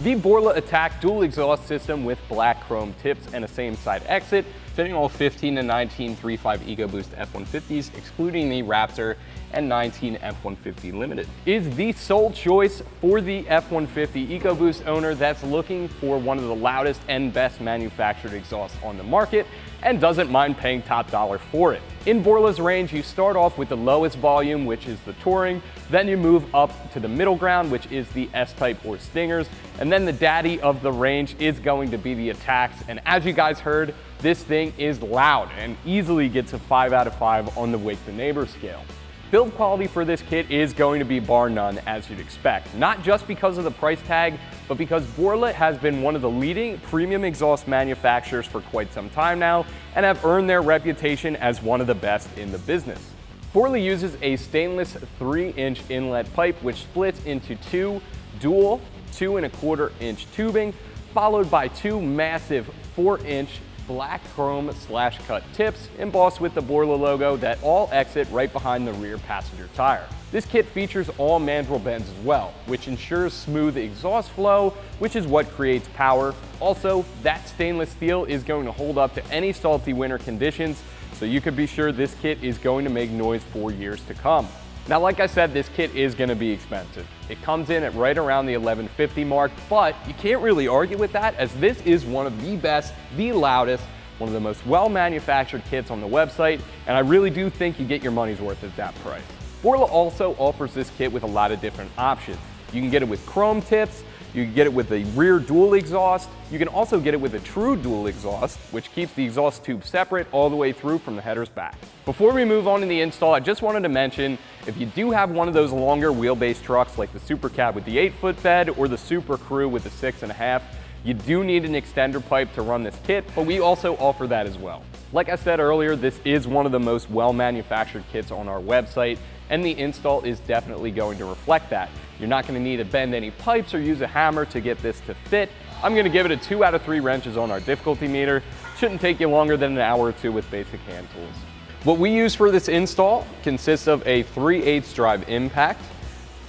The Borla ATAK dual exhaust system with black chrome tips and a same side exit, fitting all 15 and 19 3.5 EcoBoost F150s, excluding the Raptor and 19 F150 Limited, is the sole choice for the F150 EcoBoost owner that's looking for one of the loudest and best manufactured exhausts on the market and doesn't mind paying top dollar for it. In Borla's range, you start off with the lowest volume, which is the Touring, then you move up to the middle ground, which is the S-Type or Stingers, and then the daddy of the range is going to be the ATAKs. And as you guys heard, this thing is loud and easily gets a 5 out of 5 on the Wake the Neighbor scale. Build quality for this kit is going to be bar none, as you'd expect, not just because of the price tag, but because Borla has been one of the leading premium exhaust manufacturers for quite some time now and have earned their reputation as one of the best in the business. Borla uses a stainless 3-inch inlet pipe which splits into two dual 2.25-inch tubing, followed by two massive 4-inch black chrome /cut tips embossed with the Borla logo that all exit right behind the rear passenger tire. This kit features all mandrel bends as well, which ensures smooth exhaust flow, which is what creates power. Also, that stainless steel is going to hold up to any salty winter conditions, so you can be sure this kit is going to make noise for years to come. Now, like I said, this kit is going to be expensive. It comes in at right around the $1150 mark, but you can't really argue with that, as this is one of the best, the loudest, one of the most well-manufactured kits on the website, and I really do think you get your money's worth at that price. Borla also offers this kit with a lot of different options. You can get it with chrome tips, you can get it with a rear dual exhaust, you can also get it with a true dual exhaust, which keeps the exhaust tube separate all the way through from the headers back. Before we move on to the install, I just wanted to mention, if you do have one of those longer wheelbase trucks like the Super Cab with the 8-foot bed or the Super Crew with the 6.5, you do need an extender pipe to run this kit, but we also offer that as well. Like I said earlier, this is one of the most well-manufactured kits on our website, and the install is definitely going to reflect that. You're not going to need to bend any pipes or use a hammer to get this to fit. I'm going to give it a 2 out of 3 wrenches on our difficulty meter. Shouldn't take you longer than an hour or two with basic hand tools. What we use for this install consists of a 3/8 drive impact,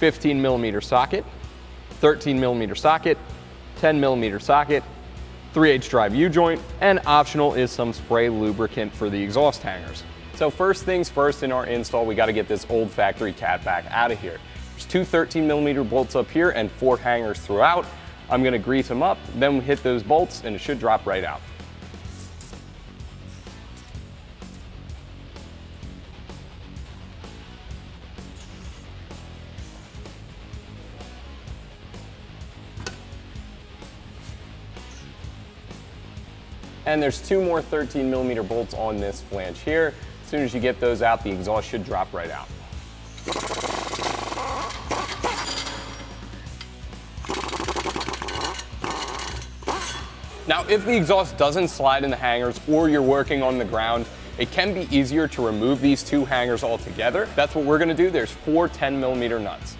15mm socket, 13mm socket, 10mm socket, 3/8 drive U-joint, and optional is some spray lubricant for the exhaust hangers. So first things first in our install, we got to get this old factory cat back out of here. There's two 13mm bolts up here and 4 hangers throughout. I'm going to grease them up, then we hit those bolts and it should drop right out. And there's 2 more 13mm bolts on this flange here. As soon as you get those out, the exhaust should drop right out. Now, if the exhaust doesn't slide in the hangers or you're working on the ground, it can be easier to remove these 2 hangers altogether. That's what we're gonna do. There's 4 10mm nuts.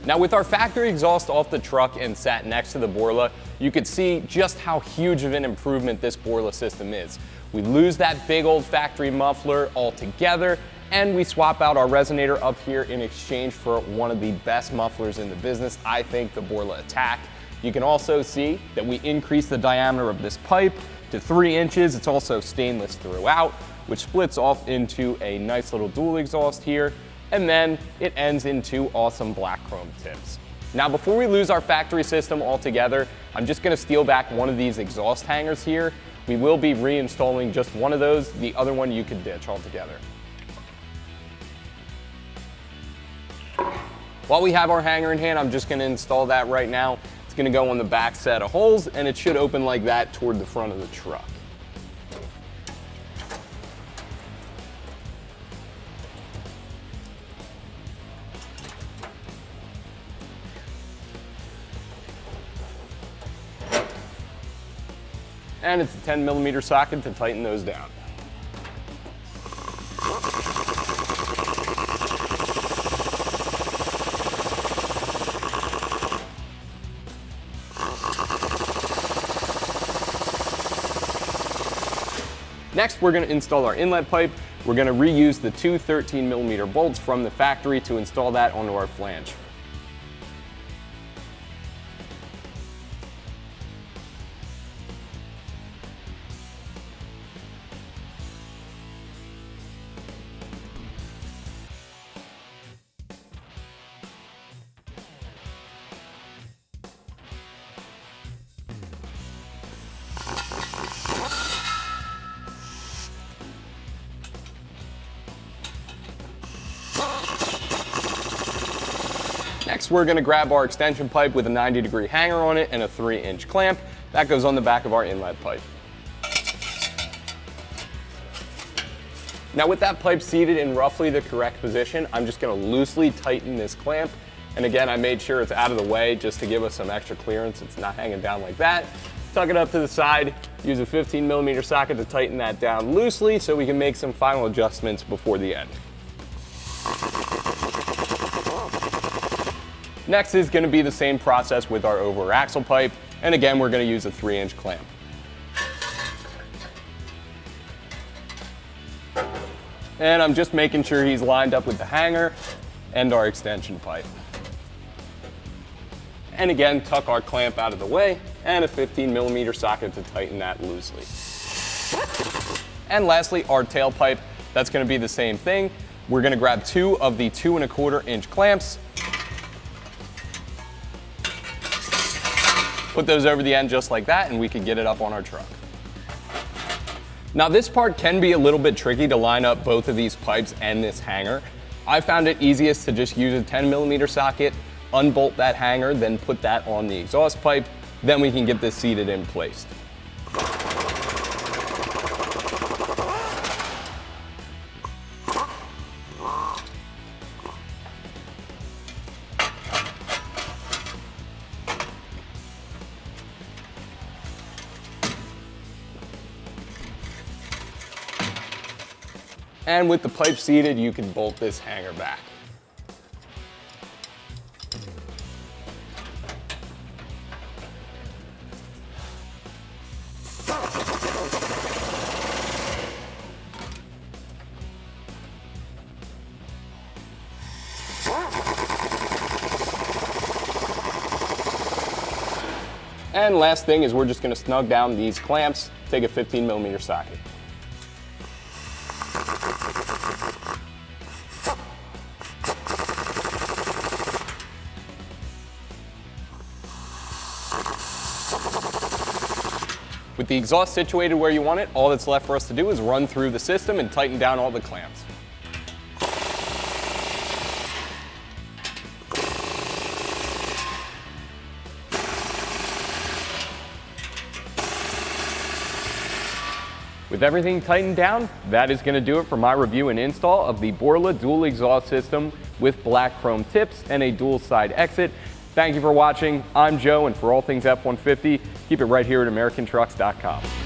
Now, with our factory exhaust off the truck and sat next to the Borla, you could see just how huge of an improvement this Borla system is. We lose that big old factory muffler altogether, and we swap out our resonator up here in exchange for one of the best mufflers in the business, I think, the Borla ATAK. You can also see that we increase the diameter of this pipe to 3 inches. It's also stainless throughout, which splits off into a nice little dual exhaust here. And then it ends in 2 awesome black chrome tips. Now, before we lose our factory system altogether, I'm just gonna steal back one of these exhaust hangers here. We will be reinstalling just one of those. The other one you could ditch altogether. While we have our hanger in hand, I'm just gonna install that right now. It's gonna go on the back set of holes, and it should open like that toward the front of the truck. and it's a 10mm socket to tighten those down. Next, we're going to install our inlet pipe. We're going to reuse the two 13mm bolts from the factory to install that onto our flange. Next, we're going to grab our extension pipe with a 90-degree hanger on it and a 3-inch clamp. That goes on the back of our inlet pipe. Now with that pipe seated in roughly the correct position, I'm just going to loosely tighten this clamp. And again, I made sure it's out of the way just to give us some extra clearance. It's not hanging down like that. Tuck it up to the side, use a 15mm socket to tighten that down loosely so we can make some final adjustments before the end. Next is going to be the same process with our over axle pipe, and again we're going to use a 3-inch clamp. And I'm just making sure he's lined up with the hanger and our extension pipe. And again, tuck our clamp out of the way and a 15mm socket to tighten that loosely. And lastly, our tailpipe, that's going to be the same thing. We're going to grab two of the 2¼ clamps, put those over the end just like that, and we can get it up on our truck. Now this part can be a little bit tricky to line up both of these pipes and this hanger. I found it easiest to just use a 10mm socket, unbolt that hanger, then put that on the exhaust pipe, then we can get this seated in place. And with the pipe seated, you can bolt this hanger back. And last thing is we're just going to snug down these clamps, take a 15mm socket. With the exhaust situated where you want it, all that's left for us to do is run through the system and tighten down all the clamps. With everything tightened down, that is going to do it for my review and install of the Borla dual exhaust system with black chrome tips and a dual side exit. Thank you for watching. I'm Joe, and for all things F-150, keep it right here at AmericanTrucks.com.